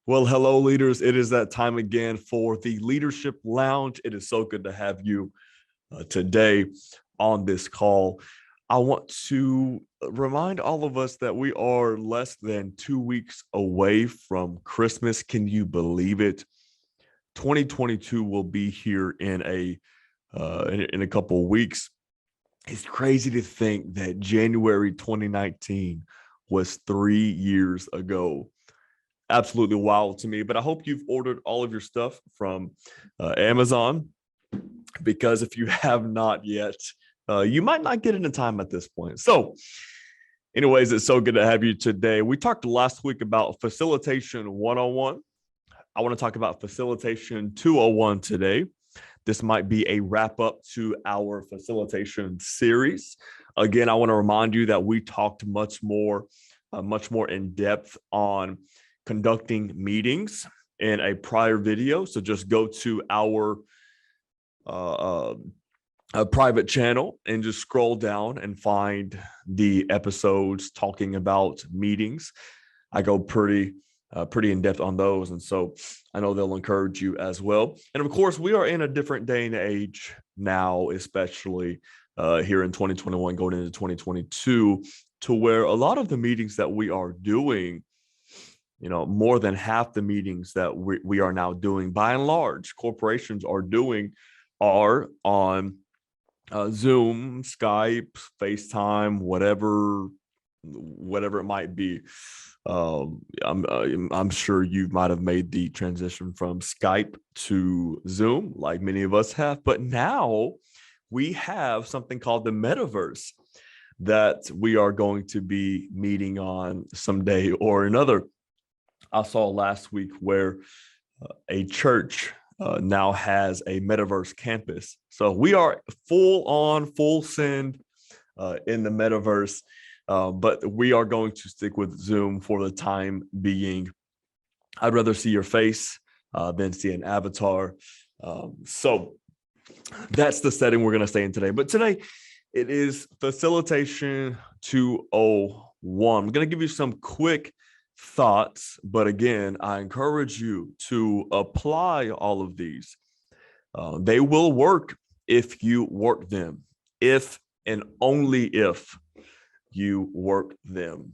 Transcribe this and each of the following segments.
Well, hello, leaders. It is that time again for the Leadership Lounge. It is so good to have you today on this call. I want to remind all of us that we are less than 2 weeks away from Christmas. Can you believe it? 2022 will be here in a couple of weeks. It's crazy to think that January 2019 was 3 years ago. Absolutely wild to me. But I hope you've ordered all of your stuff from Amazon, because if you have not yet, you might not get it in time at this point. So anyways, it's so good to have you today. We talked last week about facilitation 101. I want to talk about facilitation 201 today. This might be a wrap up to our facilitation series. Again, I want to remind you that we talked much more in depth on conducting meetings in a prior video. So just go to our private channel and just scroll down and find the episodes talking about meetings. I go pretty in depth on those. And so I know they'll encourage you as well. And of course, we are in a different day and age now, especially here in 2021, going into 2022, to where a lot of the meetings that we are doing, more than half the meetings that we are now doing, by and large, corporations are doing, are on Zoom, Skype, FaceTime, whatever it might be. I'm sure you might have made the transition from Skype to Zoom, like many of us have. But now we have something called the metaverse that we are going to be meeting on someday or another. I saw last week where a church now has a metaverse campus. So we are full send in the metaverse, but we are going to stick with Zoom for the time being. I'd rather see your face than see an avatar. So that's the setting we're going to stay in today. But today it is facilitation 201. I'm going to give you some quick thoughts, but again, I encourage you to apply all of these. They will work if you work them, if and only if you work them.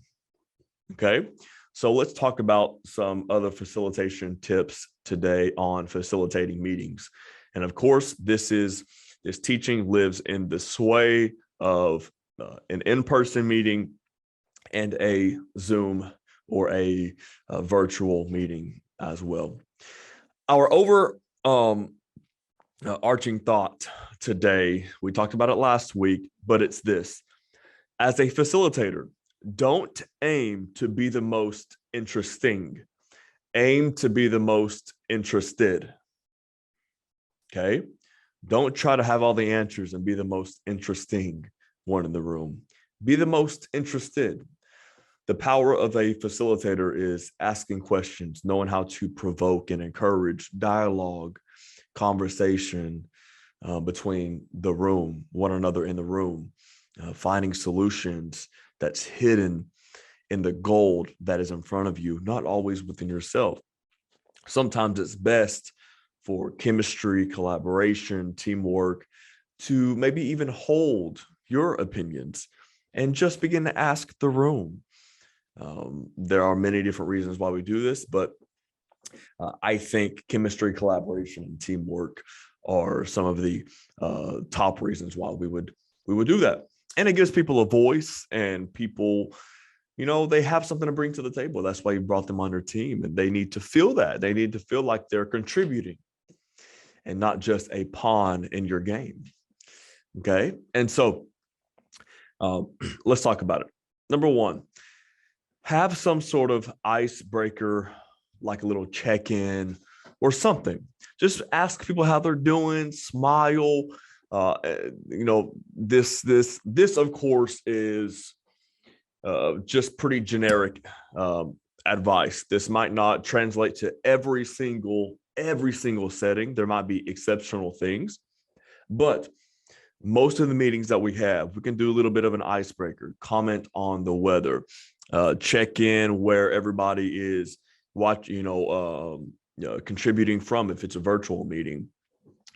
Okay, so let's talk about some other facilitation tips today on facilitating meetings. And of course, this teaching lives in the sway of an in-person meeting and a Zoom or a virtual meeting as well. Our arching thought today, we talked about it last week, but it's this: as a facilitator, don't aim to be the most interesting. Aim to be the most interested. Okay? Don't try to have all the answers and be the most interesting one in the room. Be the most interested. The power of a facilitator is asking questions, knowing how to provoke and encourage dialogue, conversation between one another in the room, finding solutions that's hidden in the gold that is in front of you, not always within yourself. Sometimes it's best for chemistry, collaboration, teamwork, to maybe even hold your opinions and just begin to ask the room. There are many different reasons why we do this, but I think chemistry, collaboration, and teamwork are some of the top reasons why we would do that. And it gives people a voice, and people, they have something to bring to the table. That's why you brought them on your team, and they need to feel that. They need to feel like they're contributing and not just a pawn in your game. Okay, and so let's talk about it. Number one, have some sort of icebreaker, like a little check-in or something. Just ask people how they're doing, smile. This of course is just pretty generic advice. This might not translate to every single setting. There might be exceptional things, but most of the meetings that we have, we can do a little bit of an icebreaker, comment on the weather, check in where everybody is watch, contributing from, if it's a virtual meeting.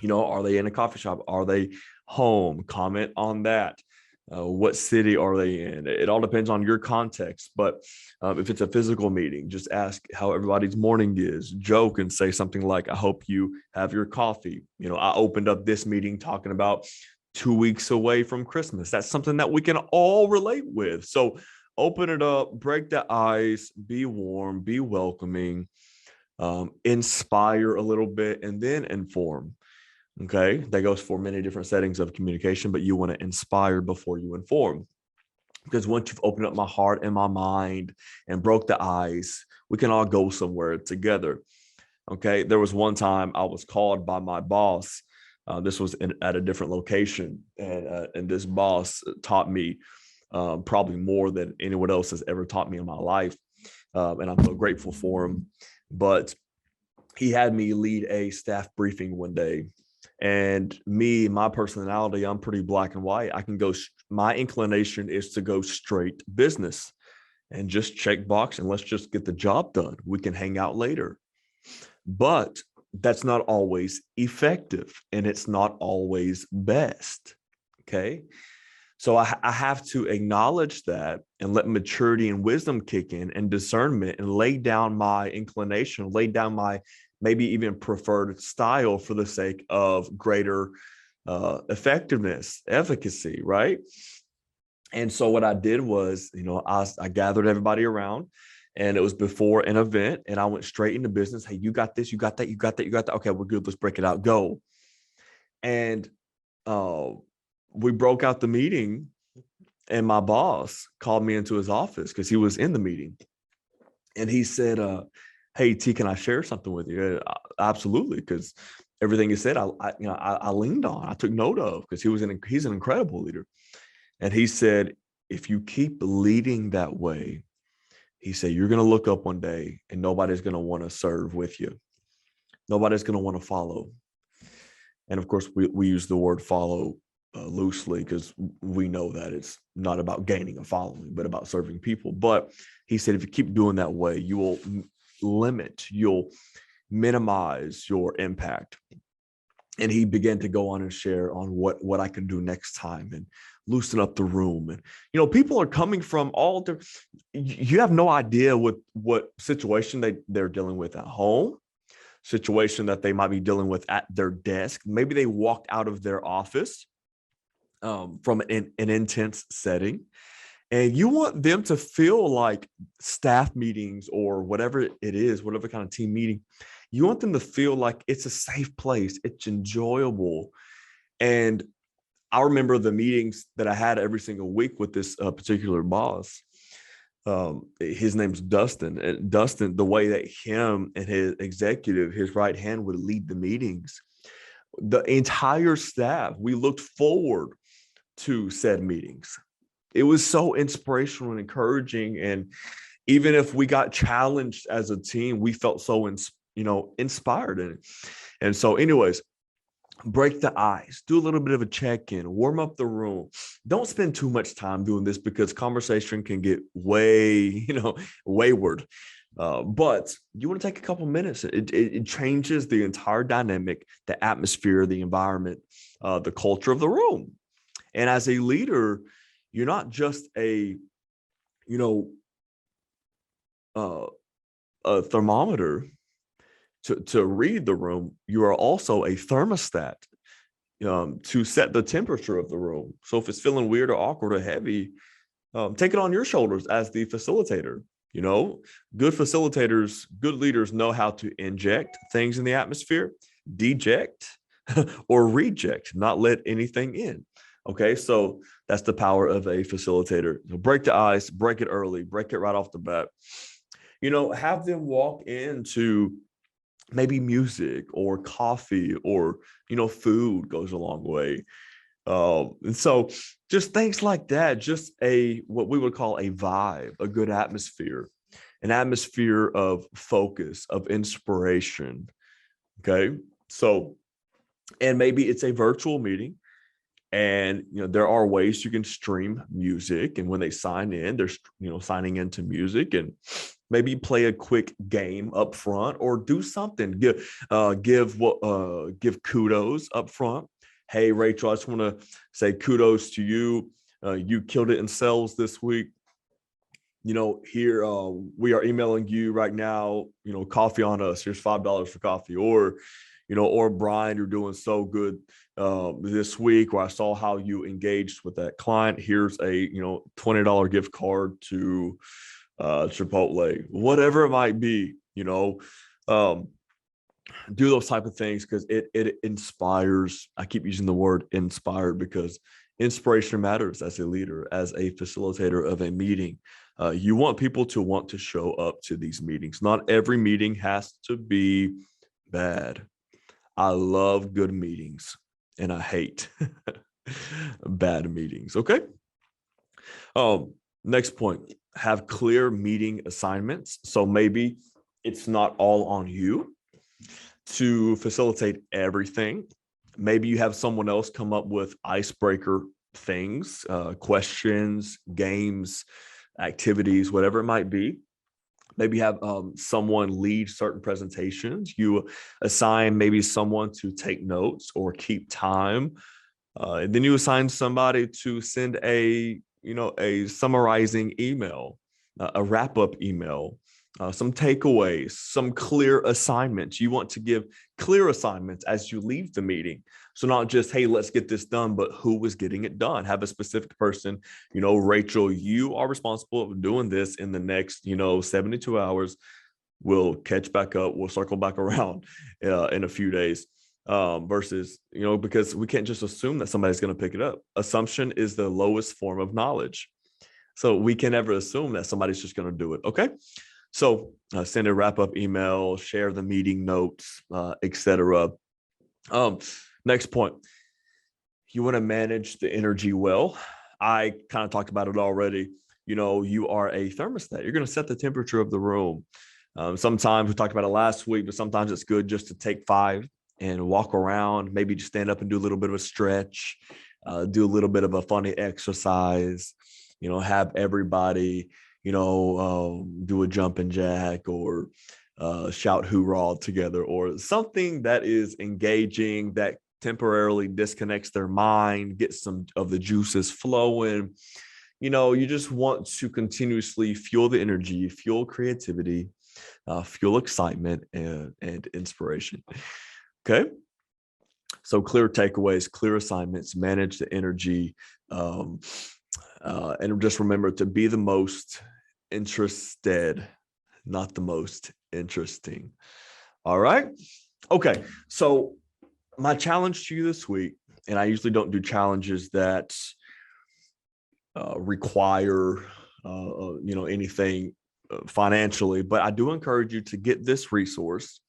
Are they in a coffee shop? Are they home? Comment on that. What city are they in? It all depends on your context. But if it's a physical meeting, just ask how everybody's morning is. Joke and say something like, I hope you have your coffee. I opened up this meeting talking about 2 weeks away from Christmas. That's something that we can all relate with. So open it up, break the ice, be warm, be welcoming, inspire a little bit, and then inform. Okay, that goes for many different settings of communication, but you want to inspire before you inform. Because once you've opened up my heart and my mind and broke the ice, we can all go somewhere together. Okay, there was one time I was called by my boss. This was at a different location, and this boss taught me probably more than anyone else has ever taught me in my life, and I'm so grateful for him. But he had me lead a staff briefing one day. And my personality, I'm pretty black and white. My inclination is to go straight business and just check box and let's just get the job done. We can hang out later. But that's not always effective and it's not always best. Okay. So I have to acknowledge that and let maturity and wisdom kick in and discernment and lay down my inclination, lay down my maybe even preferred style for the sake of greater effectiveness, efficacy, right? And so what I did was, I gathered everybody around, and it was before an event, and I went straight into business. Hey, you got this, you got that, you got that, you got that. Okay, we're good. Let's break it out. Go. And we broke out the meeting, and my boss called me into his office because he was in the meeting, and he said, hey, T, can I share something with you? Absolutely, because everything you said, I leaned on, I took note of, because he's an incredible leader. And he said, if you keep leading that way, he said, you're going to look up one day and nobody's going to want to serve with you. Nobody's going to want to follow. And of course, we use the word follow loosely because we know that it's not about gaining a following, but about serving people. But he said, if you keep doing that way, you will you'll minimize your impact. And he began to go on and share on what I can do next time and loosen up the room. And, people are coming from all different, you have no idea what situation they're dealing with at home, situation that they might be dealing with at their desk. Maybe they walked out of their office from an intense setting. And you want them to feel like staff meetings or whatever it is, whatever kind of team meeting, you want them to feel like it's a safe place. It's enjoyable. And I remember the meetings that I had every single week with this particular boss. His name's Dustin. And Dustin, the way that him and his executive, his right hand, would lead the meetings, the entire staff, we looked forward to said meetings. It was so inspirational and encouraging. And even if we got challenged as a team, we felt so inspired in it. And so anyways, break the ice, do a little bit of a check-in, warm up the room. Don't spend too much time doing this because conversation can get wayward. But you want to take a couple minutes. It changes the entire dynamic, the atmosphere, the environment, the culture of the room. And as a leader, you're not just a thermometer to read the room. You are also a thermostat to set the temperature of the room. So if it's feeling weird or awkward or heavy, take it on your shoulders as the facilitator. Good facilitators, good leaders know how to inject things in the atmosphere, deject, or reject, not let anything in. Okay, so that's the power of a facilitator. Break the ice, break it early, break it right off the bat. Have them walk into maybe music or coffee or, food goes a long way. And so just things like that, just what we would call a vibe, a good atmosphere, an atmosphere of focus, of inspiration. Okay, so, and maybe it's a virtual meeting. And, there are ways you can stream music. And when they sign in, they're, signing into music. And Maybe play a quick game up front or do something. Give kudos up front. Hey, Rachel, I just want to say kudos to you. You killed it in sales this week. Here we are emailing you right now. Coffee on us. Here's $5 for coffee. Or Brian, you're doing so good this week. Or I saw how you engaged with that client. Here's a $20 gift card to Chipotle, whatever it might be. Do those type of things because it inspires. I keep using the word inspired because inspiration matters as a leader, as a facilitator of a meeting. You want people to want to show up to these meetings. Not every meeting has to be bad. I love good meetings and I hate bad meetings. Okay. Next point, have clear meeting assignments. So maybe it's not all on you to facilitate everything. Maybe you have someone else come up with icebreaker things, questions, games, activities, whatever it might be. Maybe have someone lead certain presentations. You assign maybe someone to take notes or keep time. And then you assign somebody to send a summarizing email, a wrap-up email, some takeaways, some clear assignments. You want to give clear assignments as you leave the meeting. So not just, hey, let's get this done, but who is getting it done? Have a specific person, Rachel, you are responsible for doing this in the next, 72 hours. We'll catch back up. We'll circle back around in a few days. Versus, because we can't just assume that somebody's going to pick it up. Assumption is the lowest form of knowledge. So we can never assume that somebody's just going to do it. Okay. So send a wrap-up email, share the meeting notes, etc. Next point, you want to manage the energy well. I kind of talked about it already. You are a thermostat. You're going to set the temperature of the room. Sometimes we talked about it last week, but sometimes it's good just to take 5 and walk around, maybe just stand up and do a little bit of a stretch, do a little bit of a funny exercise, have everybody, do a jumping jack or shout hoorah together or something that is engaging, that temporarily disconnects their mind, gets some of the juices flowing. You just want to continuously fuel the energy, fuel creativity, fuel excitement and inspiration. Okay. So clear takeaways, clear assignments, manage the energy, and just remember to be the most interested, not the most interesting. All right. Okay. So my challenge to you this week, and I usually don't do challenges that require, anything financially, but I do encourage you to get this resource.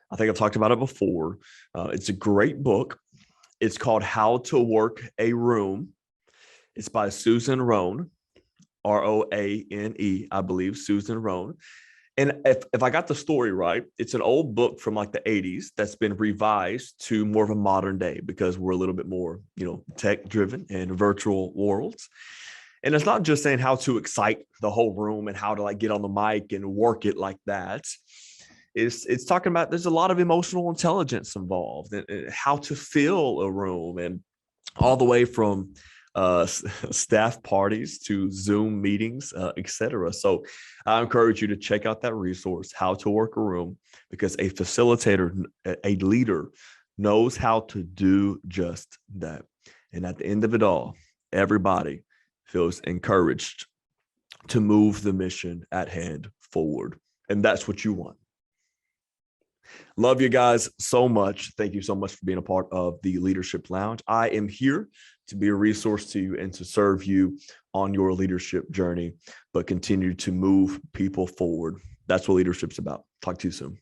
I think I've talked about it before. It's a great book. It's called How to Work a Room. It's by Susan Rohn, Roane, I believe, Susan Rohn. And if I got the story right, it's an old book from like the 80s that's been revised to more of a modern day because we're a little bit more, tech driven and virtual worlds. And it's not just saying how to excite the whole room and how to get on the mic and work it like that. It's talking about there's a lot of emotional intelligence involved and how to fill a room and all the way from staff parties to Zoom meetings, etc. So I encourage you to check out that resource, How to Work a Room, because a facilitator, a leader knows how to do just that. And at the end of it all, everybody feels encouraged to move the mission at hand forward. And that's what you want. Love you guys so much. Thank you so much for being a part of the Leadership Lounge. I am here to be a resource to you and to serve you on your leadership journey, but continue to move people forward. That's what leadership's about. Talk to you soon.